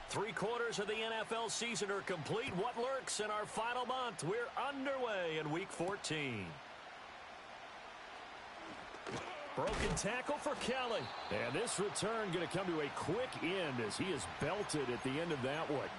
3/4 of the NFL season are complete. What lurks in our final month? We're underway in Week 14. Broken tackle for Kelly. And this return going to come to a quick end as he is belted at the end of that one.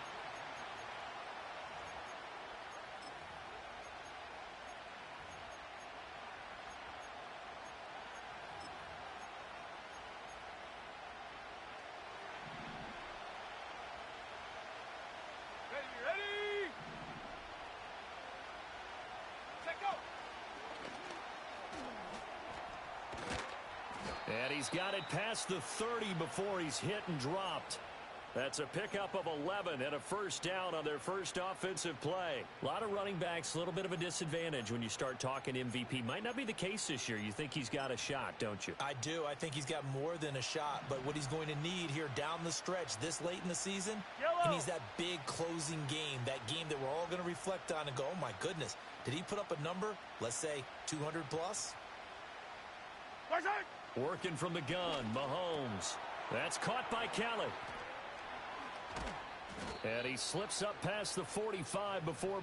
And he's got it past the 30 before he's hit and dropped. That's a pickup of 11 and a first down on their first offensive play. A lot of running backs, a little bit of a disadvantage when you start talking MVP. Might not be the case this year. You think he's got a shot, don't you? I do. I think he's got more than a shot. But what he's going to need here down the stretch this late in the season, he needs that big closing game, that game that we're all going to reflect on and go, oh, my goodness, did he put up a number, let's say 200 plus? Working from the gun, Mahomes. That's caught by Kelly. And he slips up past the 45 before...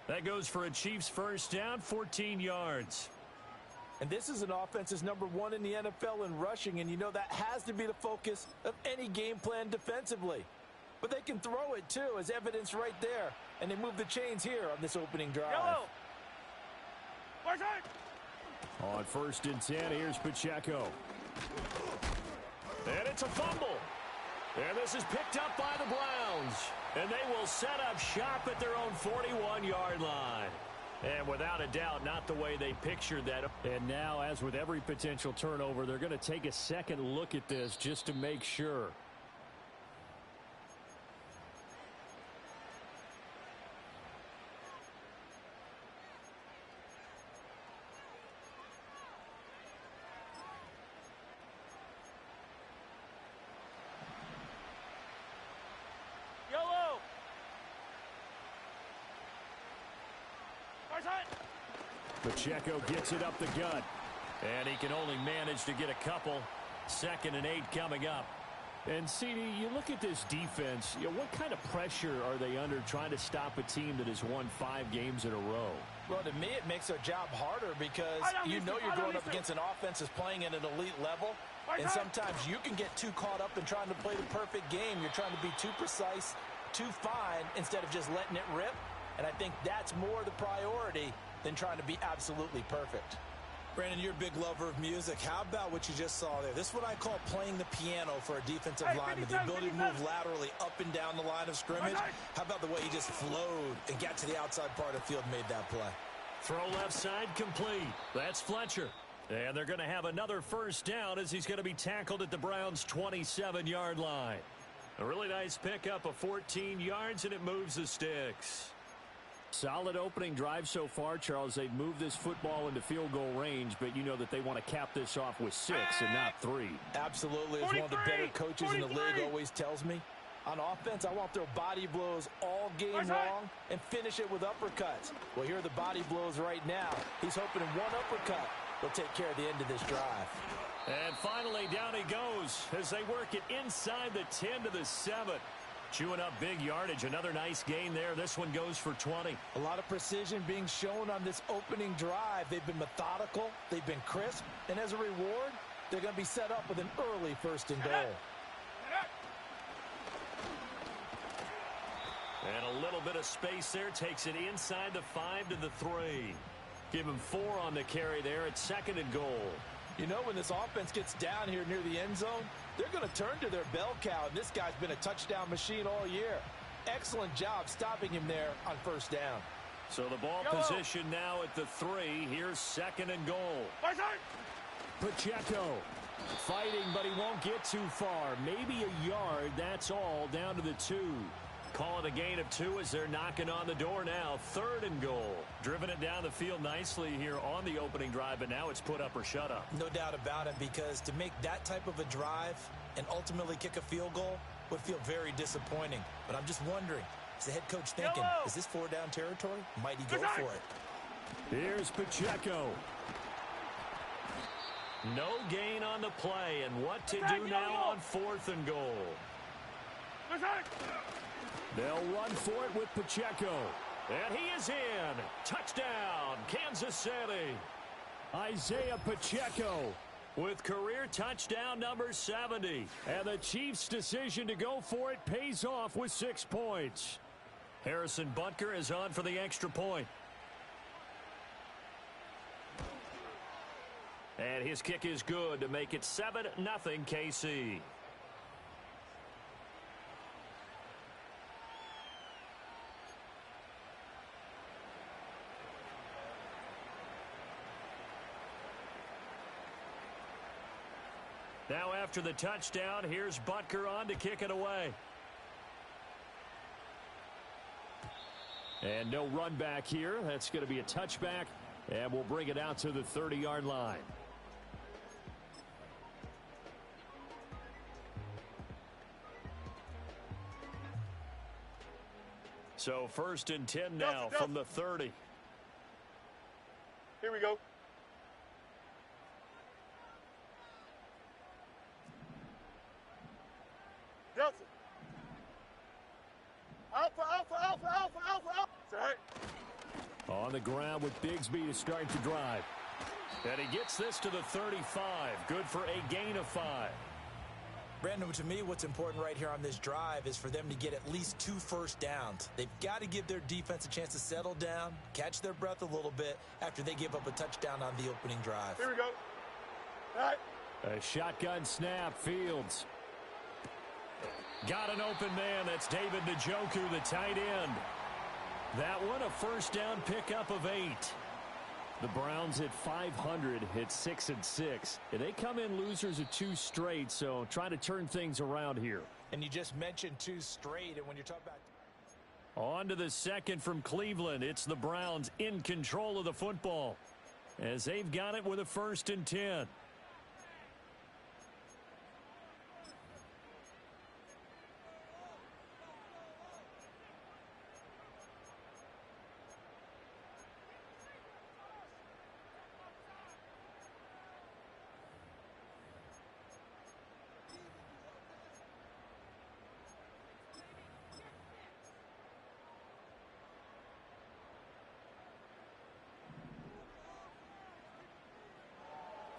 That goes for a Chiefs first down, 14 yards. And this is an offense that's #1 in the NFL in rushing, and you know that has to be the focus of any game plan defensively. But they can throw it, too, as evidence right there. And they move the chains here on this opening drive. On 1st and 10, here's Pacheco. And it's a fumble. And this is picked up by the Browns. And they will set up shop at their own 41-yard line. And without a doubt, not the way they pictured that. And now, as with every potential turnover, they're going to take a second look at this just to make sure. Pacheco gets it up the gut. And he can only manage to get a couple. 2nd and 8 coming up. And, CD, you look at this defense, what kind of pressure are they under trying to stop a team that has won 5 games in a row? Well, to me, it makes their job harder because you know you're going up against an offense that's playing at an elite level. And sometimes you can get too caught up in trying to play the perfect game. You're trying to be too precise, too fine, instead of just letting it rip. And I think that's more the priority than trying to be absolutely perfect. Brandon, you're a big lover of music. How about what you just saw there? This is what I call playing the piano for a defensive lineman. The ability to move laterally up and down the line of scrimmage. How about the way he just flowed and got to the outside part of the field and made that play? Throw left side complete. That's Fletcher. And they're going to have another first down as he's going to be tackled at the Browns' 27-yard line. A really nice pickup of 14 yards, and it moves the sticks. Solid opening drive so far, Charles. They've moved this football into field goal range, but you know that they want to cap this off with 6 and not 3. Absolutely. As one of the better coaches in the league always tells me, on offense, I want their body blows all game long and finish it with uppercuts. Well, here are the body blows right now. He's hoping in one uppercut will take care of the end of this drive. And finally, down he goes as they work it inside the 10 to the 7. Chewing up big yardage. Another nice gain there. This one goes for 20. A lot of precision being shown on this opening drive. They've been methodical. They've been crisp. And as a reward, they're going to be set up with an early 1st and goal. And a little bit of space there. Takes it inside the 5 to the 3. Give him 4 on the carry there at 2nd and goal. You know, when this offense gets down here near the end zone, they're going to turn to their bell cow, and this guy's been a touchdown machine all year. Excellent job stopping him there on 1st down. So the ball position now at the 3. Here's 2nd and goal. Pacheco fighting, but he won't get too far. Maybe a yard, that's all, down to the 2. Call it a gain of 2 as they're knocking on the door now. 3rd and goal. Driven it down the field nicely here on the opening drive, but now it's put up or shut up. No doubt about it, because to make that type of a drive and ultimately kick a field goal would feel very disappointing. But I'm just wondering, is the head coach thinking, is this 4-down territory? Might he go for it? Here's Pacheco. No gain on the play, and what to do now on 4th and goal. They'll run for it with Pacheco. And he is in. Touchdown, Kansas City. Isaiah Pacheco with career touchdown number 70. And the Chiefs' decision to go for it pays off with 6 points. Harrison Butker is on for the extra point. And his kick is good to make it 7-0 KC. Now after the touchdown, here's Butker on to kick it away. And no run back here. That's going to be a touchback, and we'll bring it out to the 30-yard line. So 1st and 10 now from the 30. Here we go. Nelson. Alpha. Sorry. On the ground with Bigsby to start the drive. And he gets this to the 35. Good for a gain of 5. Brandon, to me, what's important right here on this drive is for them to get at least 2 first downs. They've got to give their defense a chance to settle down, catch their breath a little bit after they give up a touchdown on the opening drive. Here we go. All right. A shotgun snap, Fields. Got an open man. That's David Njoku, the tight end. That one a 1st down pickup of 8. The Browns at 500 hit 6-6. And they come in losers of 2 straight, so trying to turn things around here. And you just mentioned 2 straight, and when you're talking about... On to the 2nd from Cleveland. It's the Browns in control of the football as they've got it with a 1st and 10.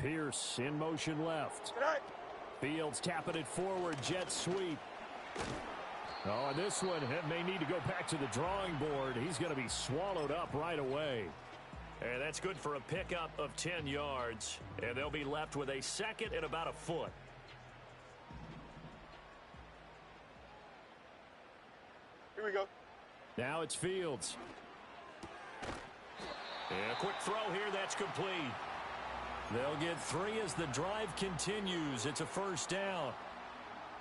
Pierce in motion left. Fields tapping it forward, jet sweep. Oh, and this one may need to go back to the drawing board. He's going to be swallowed up right away. And that's good for a pickup of 10 yards. And they'll be left with a 2nd and about a foot. Here we go. Now it's Fields. And a quick throw here, that's complete. They'll get 3 as the drive continues. It's a 1st down.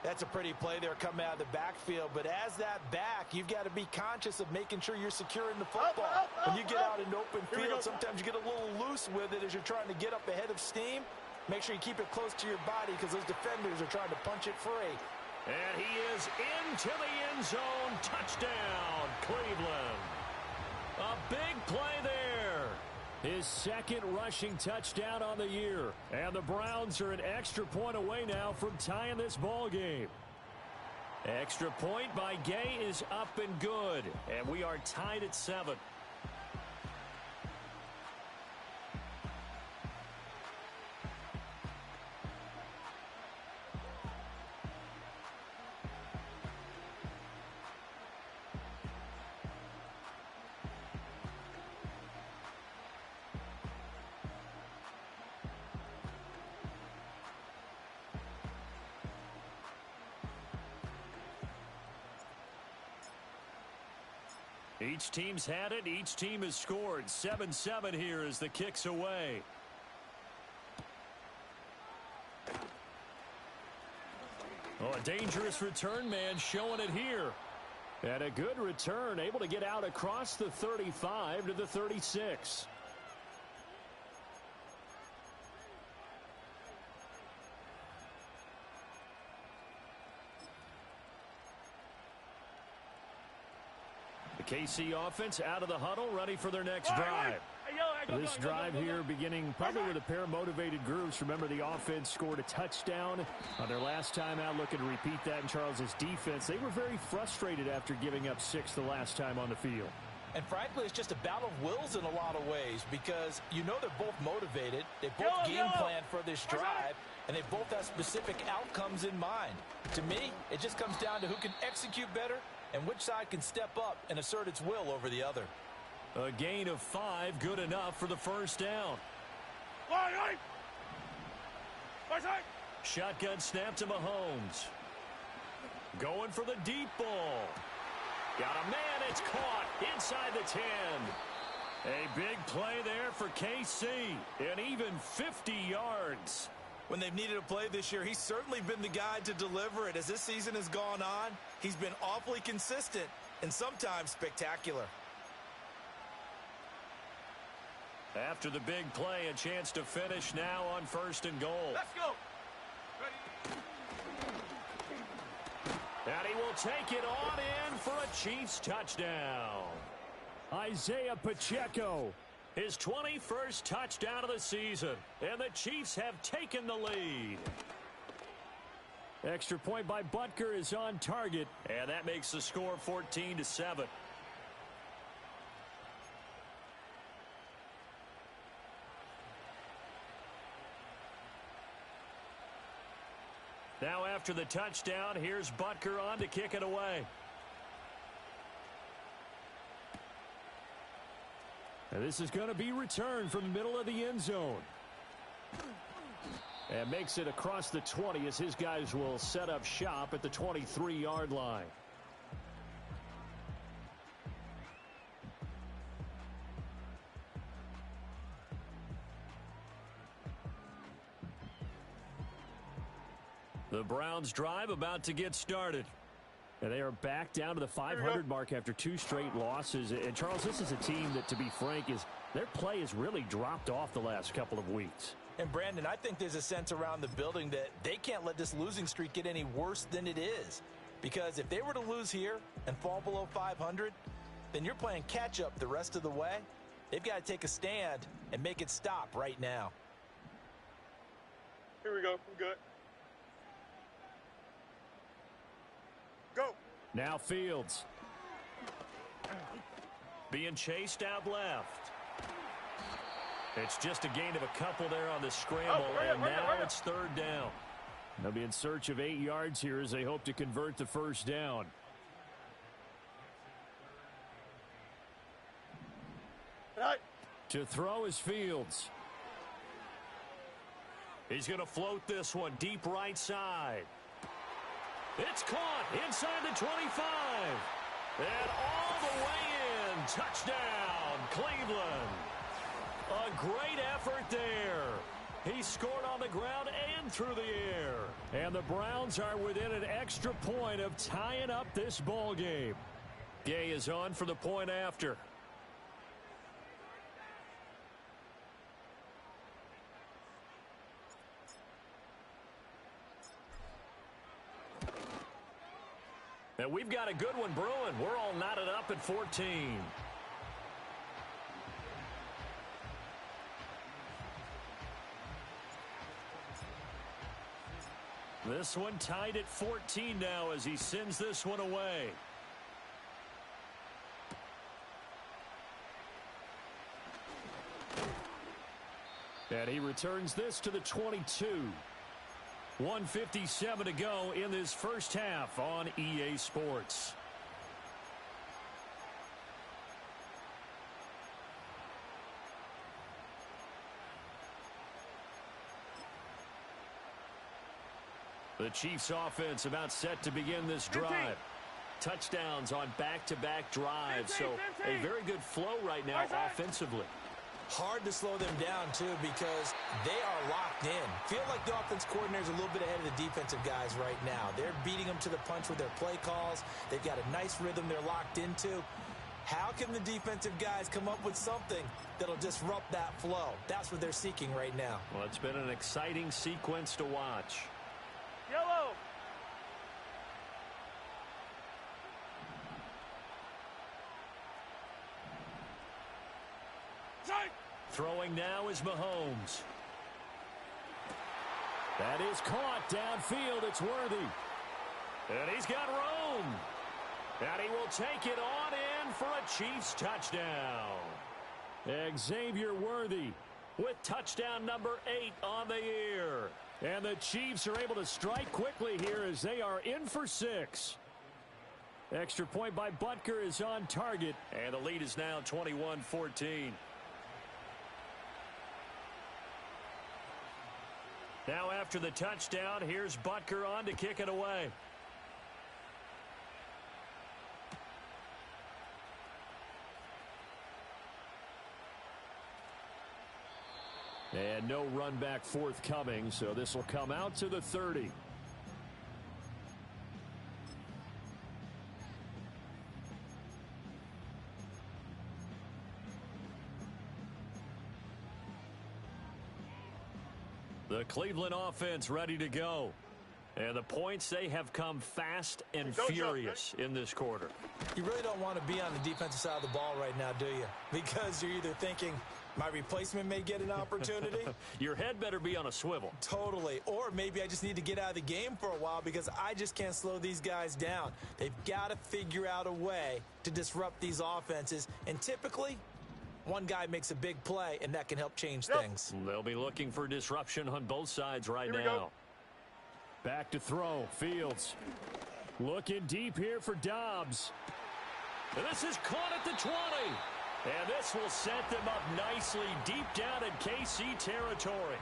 That's a pretty play there coming out of the backfield, but as that back, you've got to be conscious of making sure you're securing the football. When you get out in open field, sometimes you get a little loose with it as you're trying to get up ahead of steam. Make sure you keep it close to your body because those defenders are trying to punch it free. And he is into the end zone. Touchdown, Cleveland. A big play there. His 2nd rushing touchdown on the year. And the Browns are an extra point away now from tying this ball game. Extra point by Gay is up and good. And we are tied at 7. Each team's had it. Each team has scored. 7-7 here as the kick's away. Oh, a dangerous return man showing it here. And a good return, able to get out across the 35 to the 36. KC offense out of the huddle, ready for their next drive. This drive here beginning probably with a pair of motivated groups. Remember, the offense scored a touchdown on their last time out, looking to repeat that in Charles's defense. They were very frustrated after giving up 6 the last time on the field. And frankly, it's just a battle of wills in a lot of ways because you know they're both motivated. They both game plan for this drive, and they both have specific outcomes in mind. To me, it just comes down to who can execute better and which side can step up and assert its will over the other. A gain of 5, good enough for the first down. Shotgun snap to Mahomes. Going for the deep ball. Got a man, it's caught inside the 10. A big play there for KC, and even 50 yards. When they've needed a play this year, he's certainly been the guy to deliver it. As this season has gone on, he's been awfully consistent and sometimes spectacular. After the big play, a chance to finish now on 1st and goal. Let's go. And he will take it on in for a Chiefs touchdown. Isaiah Pacheco, his 21st touchdown of the season, and the Chiefs have taken the lead. Extra point by Butker is on target, and that makes the score 14-7. Now after the touchdown, here's Butker on to kick it away. And this is going to be returned from the middle of the end zone. And makes it across the 20 as his guys will set up shop at the 23-yard line. The Browns drive about to get started. And they are back down to the 500 mark after 2 straight losses. And, Charles, this is a team that, to be frank, their play has really dropped off the last couple of weeks. And, Brandon, I think there's a sense around the building that they can't let this losing streak get any worse than it is. Because if they were to lose here and fall below 500, then you're playing catch-up the rest of the way. They've got to take a stand and make it stop right now. Here we go. I'm good. Go. Now Fields. Being chased out left. It's just a gain of a couple there on the scramble, and now it's 3rd down. They'll be in search of 8 yards here as they hope to convert the first down. To throw is Fields. He's going to float this one deep right side. It's caught inside the 25. And all the way in. Touchdown, Cleveland. A great effort there. He scored on the ground and through the air. And the Browns are within an extra point of tying up this ball game. Gay is on for the point after. And we've got a good one brewing. We're all knotted up at 14. This one tied at 14 now as he sends this one away. And he returns this to the 22. 1:57 to go in this first half on EA Sports. The Chiefs offense about set to begin this drive. touchdowns on back-to-back drives. So a very good flow right now offensively. Hard to slow them down, too, because they are locked in. Feel like the offense coordinator is a little bit ahead of the defensive guys right now. They're beating them to the punch with their play calls. They've got a nice rhythm they're locked into. How can the defensive guys come up with something that'll disrupt that flow? That's what they're seeking right now. Well, it's been an exciting sequence to watch. Yellow. Throwing now is Mahomes. That is caught downfield. It's Worthy. And he's got room. And he will take it on in for a Chiefs touchdown. Xavier Worthy with touchdown number 8 on the year. And the Chiefs are able to strike quickly here as they are in for 6. Extra point by Butker is on target. And the lead is now 21-14. Now after the touchdown, here's Butker on to kick it away. And no run back forthcoming, so this will come out to the 30. The Cleveland offense ready to go. And the points, they have come fast and furious in this quarter. You really don't want to be on the defensive side of the ball right now, do you? Because you're either thinking, my replacement may get an opportunity. Your head better be on a swivel. Totally. Or maybe I just need to get out of the game for a while because I just can't slow these guys down. They've got to figure out a way to disrupt these offenses. And typically, one guy makes a big play, and that can help change things. They'll be looking for disruption on both sides right now. Back to throw. Fields looking deep here for Dobbs. And this is caught at the 20. And this will set them up nicely deep down in KC territory.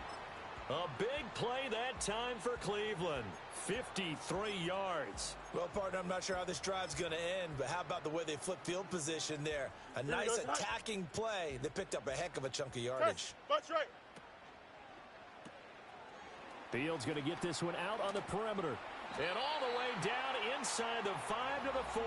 A big play that time for Cleveland. 53 yards. Well, partner, I'm not sure how this drive's going to end, but how about the way they flip field position there? A nice attacking play. They picked up a heck of a chunk of yardage. That's right. Fields going to get this one out on the perimeter. And all the way down inside the 5 to the 4.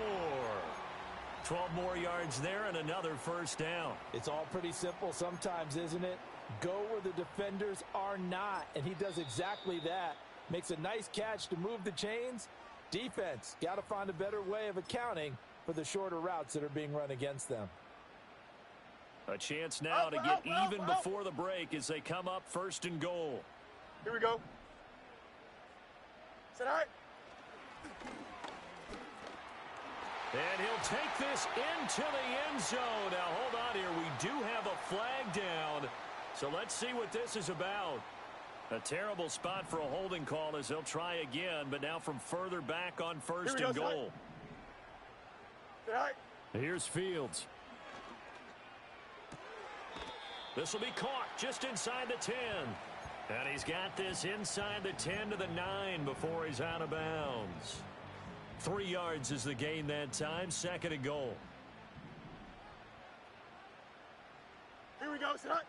12 more yards there and another first down. It's all pretty simple sometimes, isn't it? Go where the defenders are not, and he does exactly that. Makes a nice catch to move the chains. Defense, got to find a better way of accounting for the shorter routes that are being run against them. A chance now to get even before the break as they come up 1st and goal. Here we go. Is that all right? And he'll take this into the end zone. Now, hold on here. We do have a flag down. So let's see what this is about. A terrible spot for a holding call as they'll try again, but now from further back on 1st and goal. Here's Fields. This will be caught just inside the 10. And he's got this inside the 10 to the 9 before he's out of bounds. 3 yards is the gain that time. 2nd and goal. Here we go, son.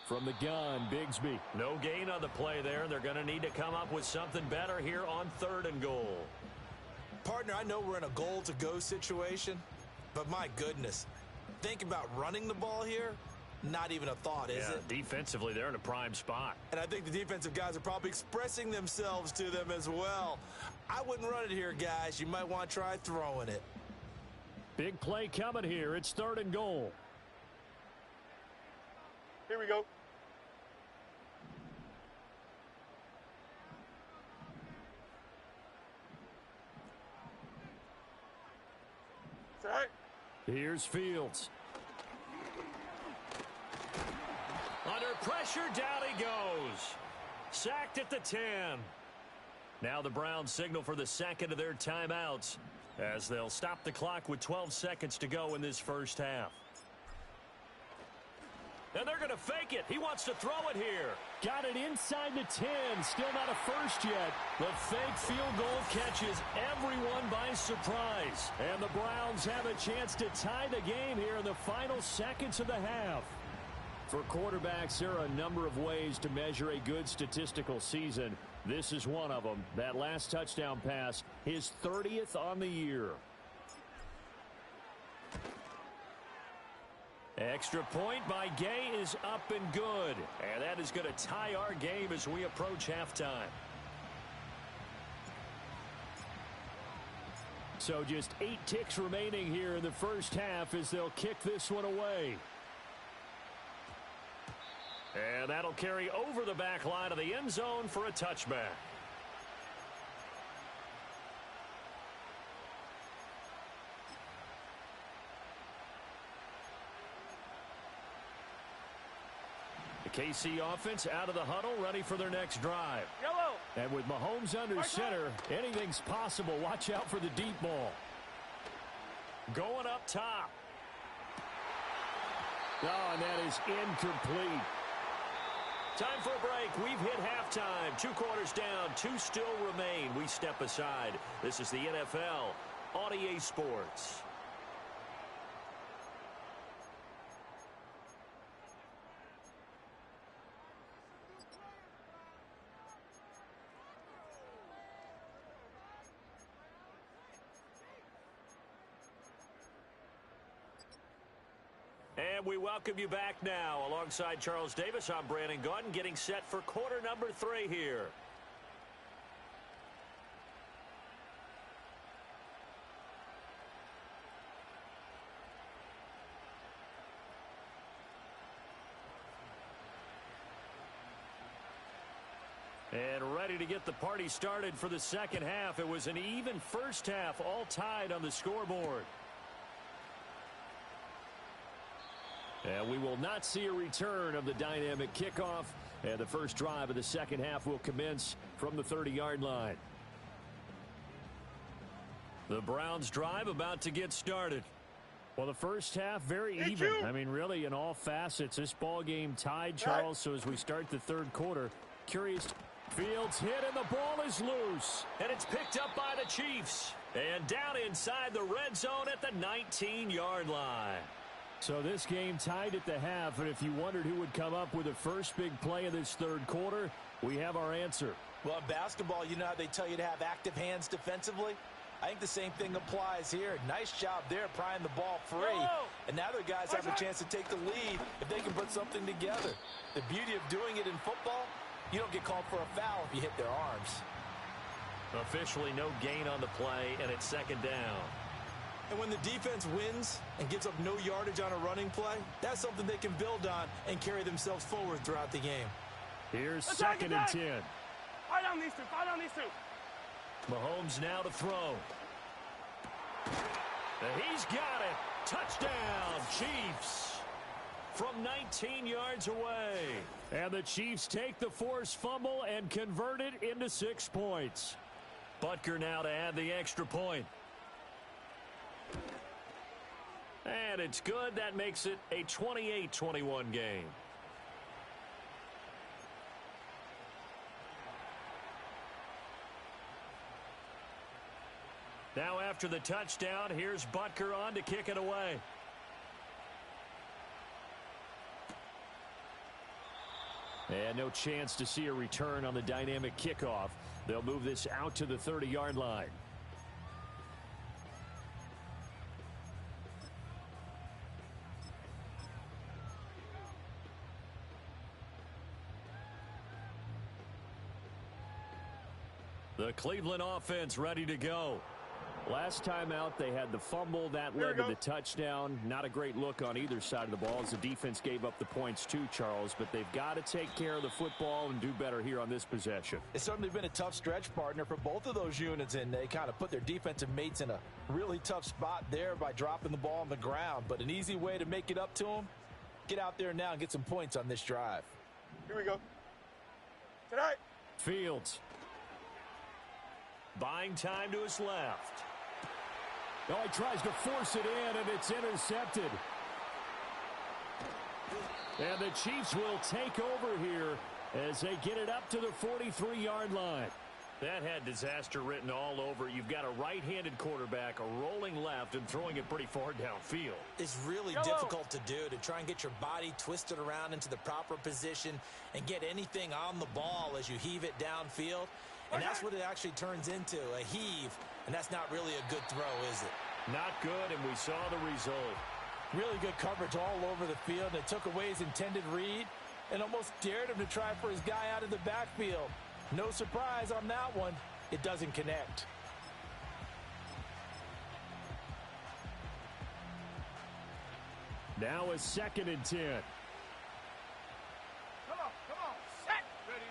From the gun, Bigsby. No gain on the play there. They're going to need to come up with something better here on 3rd and goal. Partner, I know we're in a goal-to-go situation, but my goodness, think about running the ball here. Not even a thought, is it? Defensively, they're in a prime spot. And I think the defensive guys are probably expressing themselves to them as well. I wouldn't run it here, guys. You might want to try throwing it. Big play coming here. It's 3rd and goal. Here we go. Is that all right? Here's Fields. Under pressure, down he goes. Sacked at the 10. Now the Browns signal for the 2nd of their timeouts as they'll stop the clock with 12 seconds to go in this first half. And they're going to fake it. He wants to throw it here. Got it inside the 10. Still not a first yet. The fake field goal catches everyone by surprise. And the Browns have a chance to tie the game here in the final seconds of the half. For quarterbacks, there are a number of ways to measure a good statistical season. This is one of them. That last touchdown pass, his 30th on the year. Extra point by Gay is up and good. And that is going to tie our game as we approach halftime. So just 8 ticks remaining here in the first half as they'll kick this one away. And that'll carry over the back line of the end zone for a touchback. KC offense out of the huddle, ready for their next drive. Yellow. And with Mahomes under center, anything's possible. Watch out for the deep ball. Going up top. Oh, and that is incomplete. Time for a break. We've hit halftime. 2 quarters down, 2 still remain. We step aside. This is the NFL on EA Sports. And we welcome you back now. Alongside Charles Davis, I'm Brandon Gaudin, getting set for quarter number 3 here. And ready to get the party started for the second half. It was an even first half, all tied on the scoreboard. And we will not see a return of the dynamic kickoff. And the first drive of the second half will commence from the 30-yard line. The Browns drive about to get started. Well, the first half, very even. I mean, really, in all facets, this ball game tied, Charles. So as we start the third quarter, curious. Fields hit, and the ball is loose. And it's picked up by the Chiefs. And down inside the red zone at the 19-yard line. So this game tied at the half, and if you wondered who would come up with the first big play of this third quarter, we have our answer. Well, in basketball, you know how they tell you to have active hands defensively? I think the same thing applies here. Nice job there prying the ball free. And now their guys have a chance to take the lead if they can put something together. The beauty of doing it in football, you don't get called for a foul if you hit their arms. Officially no gain on the play, and it's second down. And when the defense wins and gives up no yardage on a running play, that's something they can build on and carry themselves forward throughout the game. Here's second and 10. Fight on these two. Fight on these two. Mahomes now to throw. And he's got it. Touchdown, Chiefs. From 19 yards away. And the Chiefs take the forced fumble and convert it into 6 points. Butker now to add the extra point. And it's good. That makes it a 28-21 game. Now after the touchdown, here's Butker on to kick it away. And no chance to see a return on the dynamic kickoff. They'll move this out to the 30-yard line. The Cleveland offense ready to go. Last time out, they had the fumble. That led to the touchdown. Not a great look on either side of the ball as the defense gave up the points too, Charles. But they've got to take care of the football and do better here on this possession. It's certainly been a tough stretch, partner, for both of those units, and they kind of put their defensive mates in a really tough spot there by dropping the ball on the ground. But an easy way to make it up to them, get out there now and get some points on this drive. Here we go. Tonight. Fields. Buying time to his left. Oh, he tries to force it in, and it's intercepted. And the Chiefs will take over here as they get it up to the 43-yard line. That had disaster written all over. You've got a right-handed quarterback, a rolling left, and throwing it pretty far downfield. It's really difficult to do, to try and get your body twisted around into the proper position and get anything on the ball as you heave it downfield. And that's what it actually turns into, a heave. And that's not really a good throw, is it? Not good, and we saw the result. Really good coverage all over the field. It took away his intended read and almost dared him to try for his guy out of the backfield. No surprise on that one. It doesn't connect. Now a 2nd and 10. Come on. Set. Ready.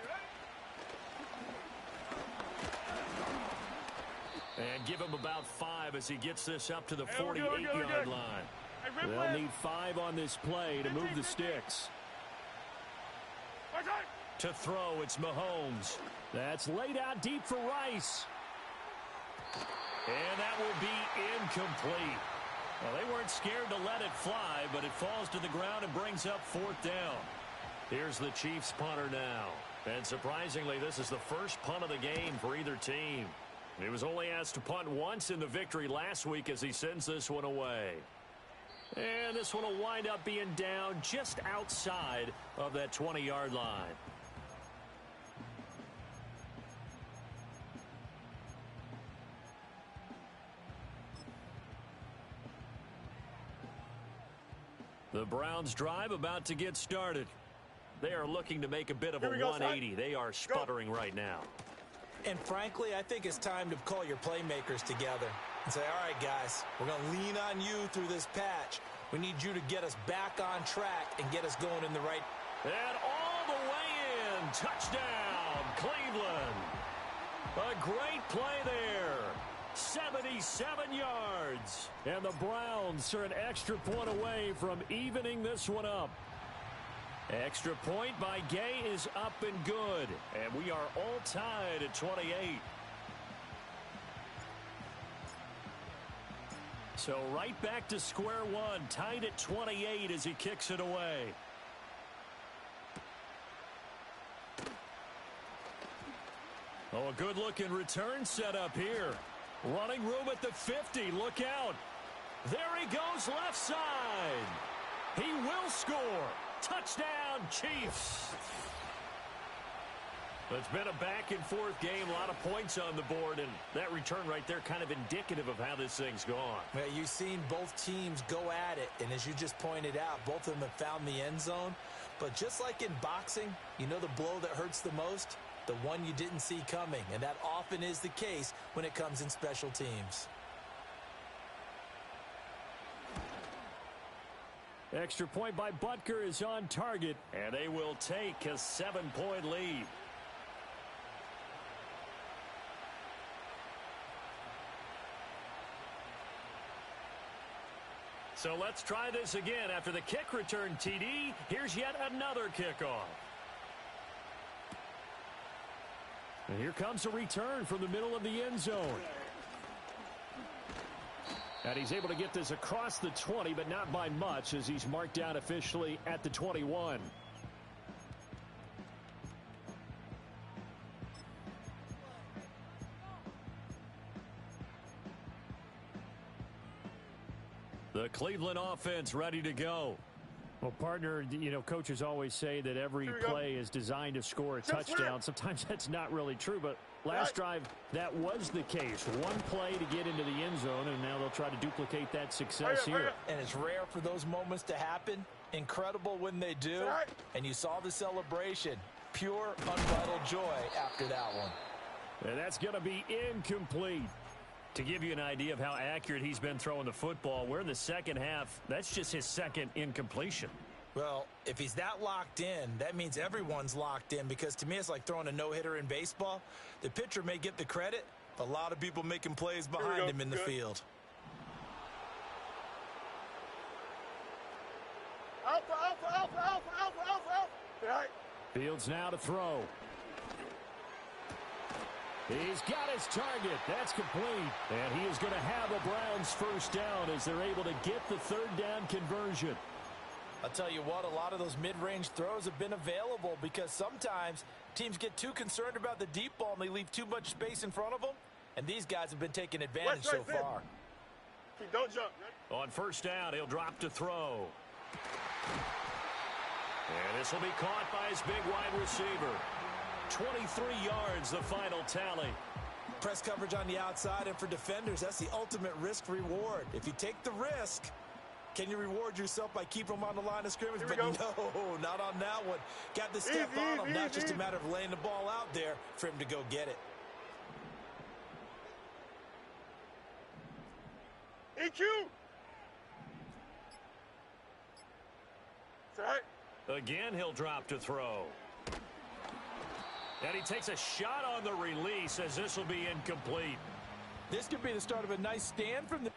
And give him about 5 as he gets this up to the 48-yard line. Hey, They'll need 5 on this play to move the sticks. To throw, it's Mahomes. That's laid out deep for Rice. And that will be incomplete. Well, they weren't scared to let it fly, but it falls to the ground and brings up 4th down. Here's the Chiefs punter now. And surprisingly, this is the first punt of the game for either team. He was only asked to punt once in the victory last week as he sends this one away. And this one will wind up being down just outside of that 20-yard line. The Browns drive about to get started. They are looking to make a bit of a 180. They are sputtering right now. And frankly, I think it's time to call your playmakers together and say, all right, guys, we're going to lean on you through this patch. We need you to get us back on track and get us going in the right. And all the way in. Touchdown, Cleveland. A great play there. 77 yards. And the Browns are an extra point away from evening this one up. Extra point by Gay is up and good. And we are all tied at 28. So right back to square one. Tied at 28 as he kicks it away. Oh, a good-looking return set up here. Running room at the 50. Look out. There he goes left side. He will score. Touchdown, Chiefs. It's been a back-and-forth game. A lot of points on the board. And that return right there kind of indicative of how this thing's gone. Well, you've seen both teams go at it. And as you just pointed out, both of them have found the end zone. But just like in boxing, you know the blow that hurts the most? The one you didn't see coming, and that often is the case when it comes in special teams. Extra point by Butker is on target, and they will take a 7-point lead. So let's try this again. After the kick return, TD, here's yet another kickoff. And here comes a return from the middle of the end zone. And he's able to get this across the 20, but not by much, as he's marked down officially at the 21. The Cleveland offense ready to go. Well, partner, you know, coaches always say that every play is designed to score a touchdown. Sometimes that's not really true, but last drive, that was the case. One play to get into the end zone, and now they'll try to duplicate that success here. And it's rare for those moments to happen. Incredible when they do. And you saw the celebration. Pure, unbridled joy after that one. And that's going to be incomplete. To give you an idea of how accurate he's been throwing the football, we're in the second half. That's just his second incompletion. Well, if he's that locked in, that means everyone's locked in, because to me it's like throwing a no-hitter in baseball. The pitcher may get the credit, but a lot of people making plays behind him in the field. Fields now to throw. He's got his target. That's complete. And he is going to have a Browns first down as they're able to get the third down conversion. I'll tell you what, a lot of those mid-range throws have been available because sometimes teams get too concerned about the deep ball and they leave too much space in front of them, and these guys have been taking advantage so far. Don't jump. On first down, he'll drop to throw. And this will be caught by his big wide receiver. 23 yards, the final tally. Press coverage on the outside, and for defenders, that's the ultimate risk-reward. If you take the risk, can you reward yourself by keeping them on the line of scrimmage? But no, not on that one. Got the step on him. Now it's just a matter of laying the ball out there for him to go get it. EQ. It's all right. Again, he'll drop to throw. And he takes a shot on the release as this will be incomplete. This could be the start of a nice stand from the...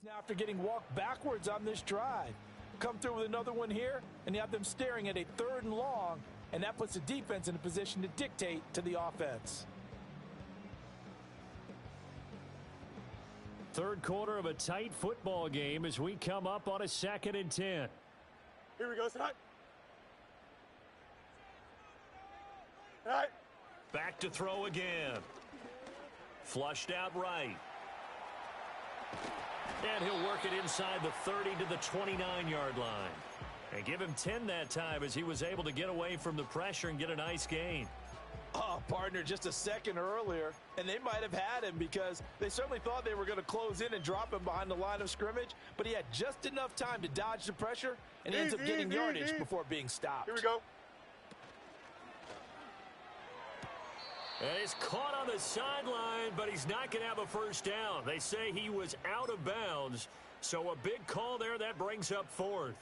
Now after getting walked backwards on this drive. Come through with another one here, and you have them staring at a 3rd and long, and that puts the defense in a position to dictate to the offense. Third quarter of a tight football game as we come up on a 2nd and 10. Here we go, Scott. All right. Back to throw again. Flushed out right. And he'll work it inside the 30 to the 29-yard line. And give him 10 that time as he was able to get away from the pressure and get a nice gain. Oh, partner, just a second earlier, and they might have had him because they certainly thought they were going to close in and drop him behind the line of scrimmage, but he had just enough time to dodge the pressure, and he ends up getting yardage before being stopped. Here we go. And he's caught on the sideline, but he's not going to have a first down. They say he was out of bounds, so a big call there that brings up 4th.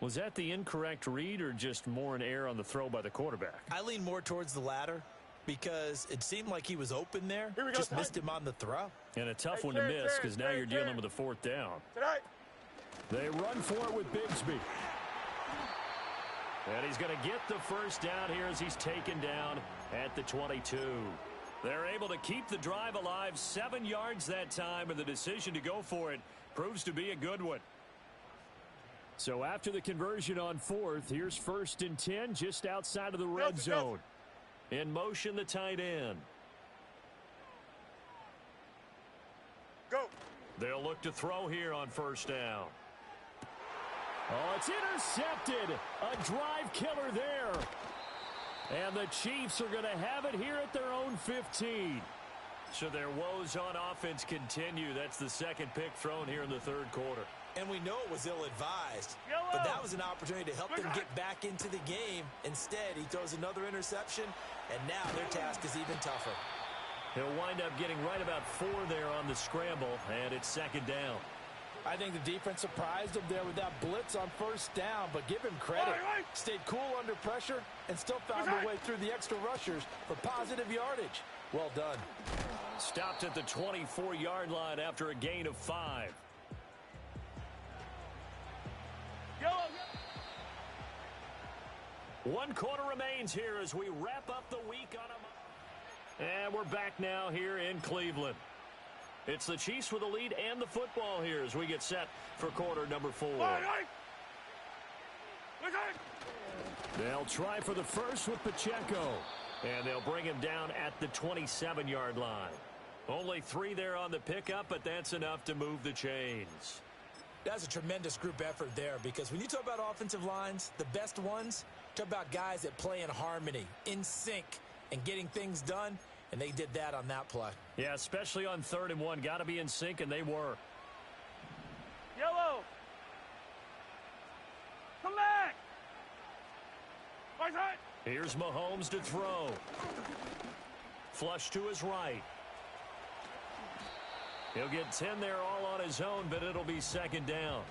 Was that the incorrect read or just more an error on the throw by the quarterback? I lean more towards the latter because it seemed like he was open there. Here we go, just missed him on the throw. And a tough one to miss because now you're dealing with a 4th down. Tonight. They run for it with Bigsby. And he's going to get the first down here as he's taken down at the 22. They're able to keep the drive alive, 7 yards that time, and the decision to go for it proves to be a good one. So after the conversion on 4th, here's 1st and 10 just outside of the red zone. In motion, the tight end. Go. They'll look to throw here on first down. Oh, it's intercepted. A drive killer there. And the Chiefs are going to have it here at their own 15. So their woes on offense continue. That's the second pick thrown here in the third quarter. And we know it was ill-advised, but that was an opportunity to help them get back into the game. Instead, he throws another interception, and now their task is even tougher. He'll wind up getting right about 4 there on the scramble, and it's second down. I think the defense surprised him there with that blitz on first down, but give him credit. Stayed cool under pressure and still found a way through the extra rushers for positive yardage. Well done. Stopped at the 24-yard line after a gain of 5. One quarter remains here as we wrap up the week on a... And we're back now here in Cleveland. It's the Chiefs with the lead and the football here as we get set for quarter number 4. They'll try for the first with Pacheco. And they'll bring him down at the 27-yard line. Only 3 there on the pickup, but that's enough to move the chains. That's a tremendous group effort there, because when you talk about offensive lines, the best ones, talk about guys that play in harmony, in sync, and getting things done, and they did that on that play. Yeah, especially on 3rd and 1. Got to be in sync, and they were. Yellow. Come back. Right side. Here's Mahomes to throw. Flush to his right. He'll get 10 there all on his own, but it'll be second down.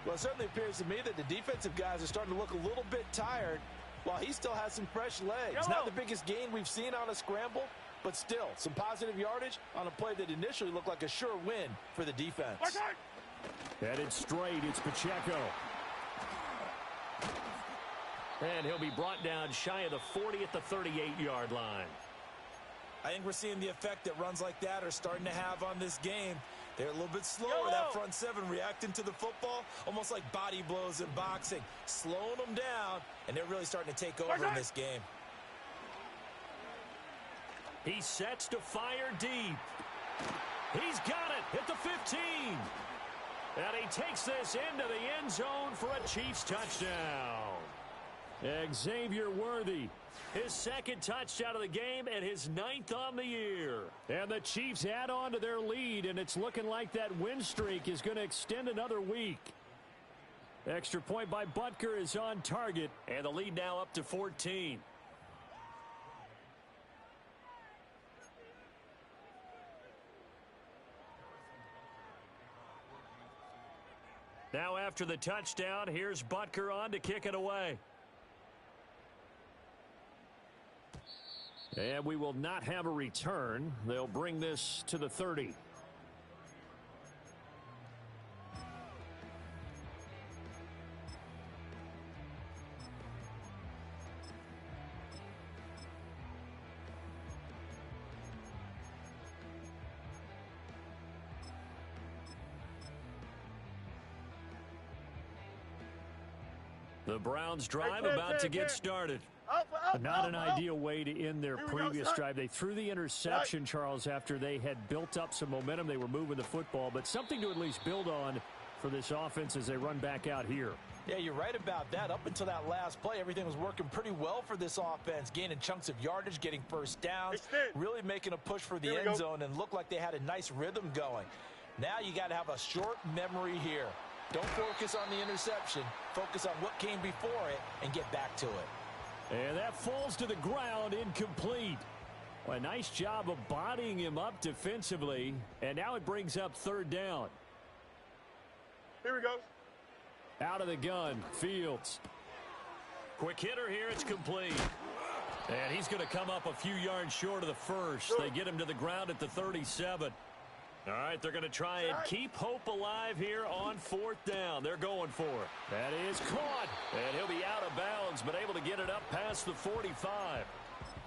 Well, it certainly appears to me that the defensive guys are starting to look a little bit tired while he still has some fresh legs. Not the biggest gain we've seen on a scramble, but still some positive yardage on a play that initially looked like a sure win for the defense. Headed straight, it's Pacheco. And he'll be brought down shy of the 40 at the 38-yard line. I think we're seeing the effect that runs like that are starting to have on this game. They're a little bit slower, that front 7, reacting to the football, almost like body blows in boxing, slowing them down, and they're really starting to take over in this game. He sets to fire deep. He's got it at the 15. And he takes this into the end zone for a Chiefs touchdown. Xavier Worthy, his 2nd touchdown of the game and his 9th on the year. And the Chiefs add on to their lead, and it's looking like that win streak is going to extend another week. Extra point by Butker is on target, and the lead now up to 14. Now after the touchdown, here's Butker on to kick it away. And we will not have a return. They'll bring this to the 30. The Browns drive about to get started. Not an ideal way to end their previous drive. They threw the interception, Charles, after they had built up some momentum. They were moving the football, but something to at least build on for this offense as they run back out here. Yeah, you're right about that. Up until that last play, everything was working pretty well for this offense, gaining chunks of yardage, getting first downs, really making a push for the end zone, and looked like they had a nice rhythm going. Now you got to have a short memory here. Don't focus on the interception. Focus on what came before it and get back to it. And that falls to the ground, incomplete. Well, a nice job of bodying him up defensively, and now it brings up 3rd down. Here we go. Out of the gun, Fields. Quick hitter here, it's complete. And he's going to come up a few yards short of the first. They get him to the ground at the 37. All right, they're going to try and keep hope alive here on 4th down. They're going for it. That is caught. And he'll be out of bounds, but able to get it up past the 45.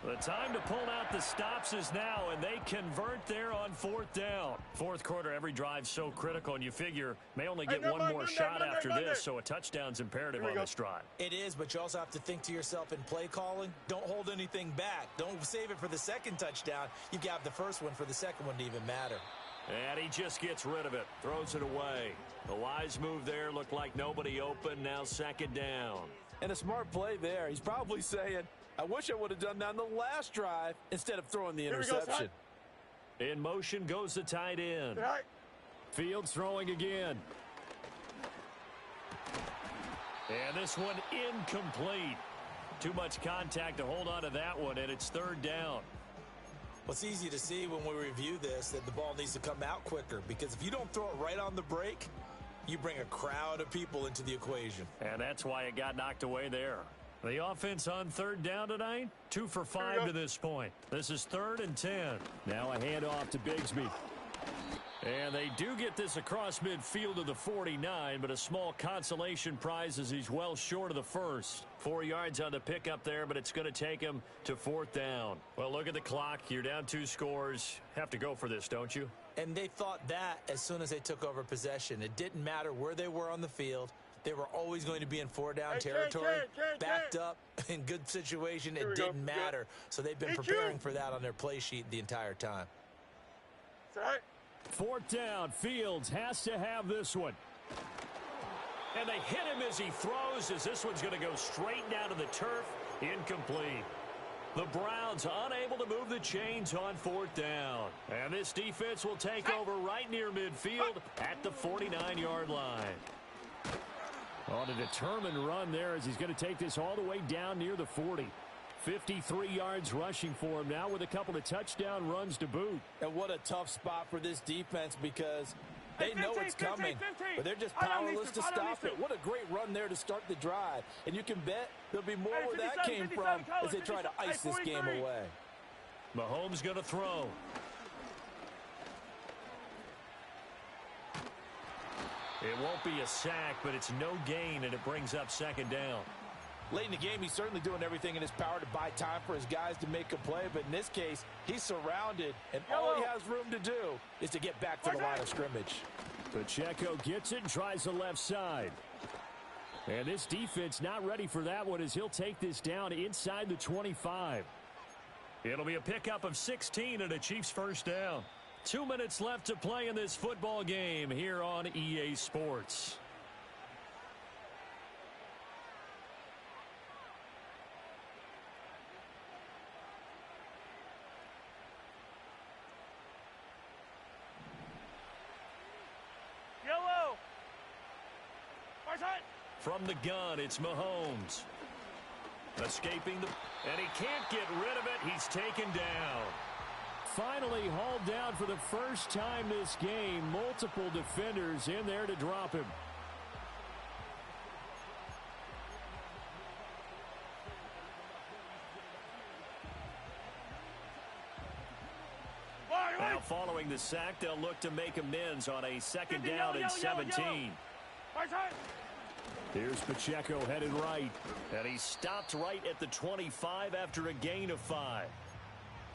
The time to pull out the stops is now, and they convert there on 4th down. 4th quarter, every drive's so critical, and you figure may only get one more shot after this, so a touchdown's imperative on this drive. It is, but you also have to think to yourself in play calling, don't hold anything back. Don't save it for the 2nd touchdown. You've got the first one for the 2nd one to even matter. And he just gets rid of it, throws it away. The wise move there, looked like nobody open, now 2nd down. And a smart play there. He's probably saying, I wish I would have done that on the last drive instead of throwing the interception. In motion goes the tight end. Fields throwing again. And this one incomplete. Too much contact to hold on to that one, and it's third down. Well, it's easy to see when we review this that the ball needs to come out quicker, because if you don't throw it right on the break, you bring a crowd of people into the equation. And that's why it got knocked away there. The offense on third down tonight, 2 for 5 to this point. This is 3rd and 10. Now a handoff to Bigsby. And they do get this across midfield to the 49, but a small consolation prize as he's well short of the first. 4 yards on the pickup there, but it's going to take him to 4th down. Well, look at the clock. You're down 2 scores. Have to go for this, don't you? And they thought that as soon as they took over possession. It didn't matter where they were on the field. They were always going to be in 4-down territory, backed up, in good situation. It didn't matter. So they've been preparing for that on their play sheet the entire time. 4th down. Fields has to have this one. And they hit him as he throws, as this one's going to go straight down to the turf. Incomplete. The Browns unable to move the chains on 4th down. And this defense will take over right near midfield at the 49-yard line. On a determined run there as he's going to take this all the way down near the 40. 53 yards rushing for him now with a couple of touchdown runs to boot. And what a tough spot for this defense, because they know it's coming, but they're just powerless to stop it. What a great run there to start the drive. And you can bet there'll be more where that came from as they try to ice this game away. Mahomes going to throw. It won't be a sack, but it's no gain, and it brings up 2nd down. Late in the game, he's certainly doing everything in his power to buy time for his guys to make a play. But in this case, he's surrounded, and all he has room to do is to get back to the line of scrimmage. Pacheco gets it and tries the left side. And this defense not ready for that one as he'll take this down inside the 25. It'll be a pickup of 16 and a Chiefs 1st down. 2 minutes left to play in this football game here on EA Sports. Yellow. Far side. From the gun, it's Mahomes. Escaping the... And he can't get rid of it. He's taken down. Finally hauled down for the first time this game. Multiple defenders in there to drop him. Now following the sack, they'll look to make amends on a 2nd down and 17. Here's Pacheco headed right. And he stopped right at the 25 after a gain of 5.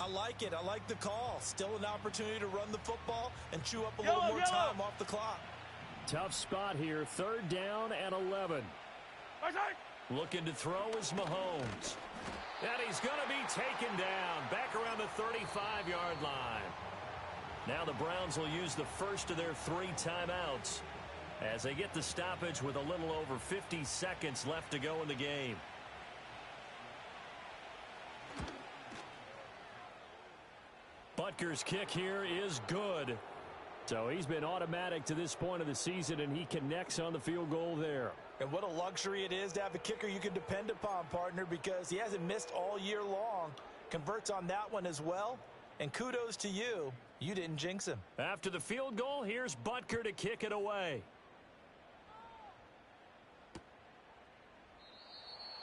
I like it. I like the call. Still an opportunity to run the football and chew up a little more time off the clock. Tough spot here. 3rd down and 11. Looking to throw is Mahomes. And he's going to be taken down back around the 35-yard line. Now the Browns will use the first of their 3 timeouts as they get the stoppage with a little over 50 seconds left to go in the game. Butker's kick here is good. So he's been automatic to this point of the season, and he connects on the field goal there. And what a luxury it is to have a kicker you can depend upon, partner, because he hasn't missed all year long. Converts on that one as well. And kudos to you. You didn't jinx him. After the field goal, here's Butker to kick it away.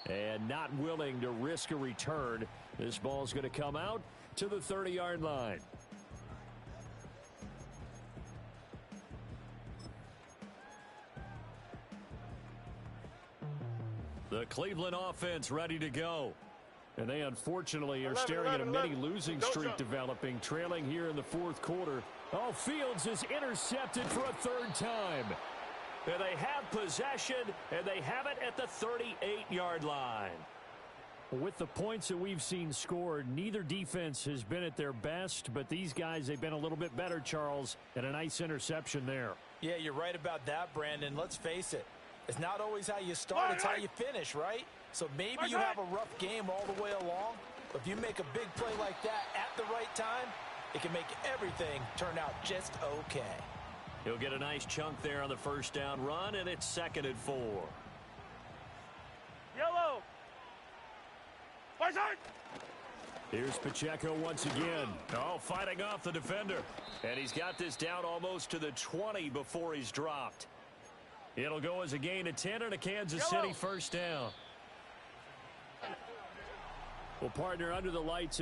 And not willing to risk a return. This ball's going to come out to the 30-yard line. The Cleveland offense ready to go. And they unfortunately are staring at a mini losing streak developing, trailing here in the 4th quarter. Oh, Fields is intercepted for a 3rd time. And they have possession, and they have it at the 38-yard line. With the points that we've seen scored, neither defense has been at their best, but these guys, they've been a little bit better, Charles, and a nice interception there. Yeah, you're right about that, Brandon. Let's face it. It's not always how you start, it's how you finish, right? So maybe you have a rough game all the way along, but if you make a big play like that at the right time, it can make everything turn out just okay. He'll get a nice chunk there on the 1st down run, and it's 2nd and 4. Here's Pacheco once again. Oh, fighting off the defender. And he's got this down almost to the 20 before he's dropped. It'll go as a gain of 10 and a Kansas City first down. Well, partner, under the lights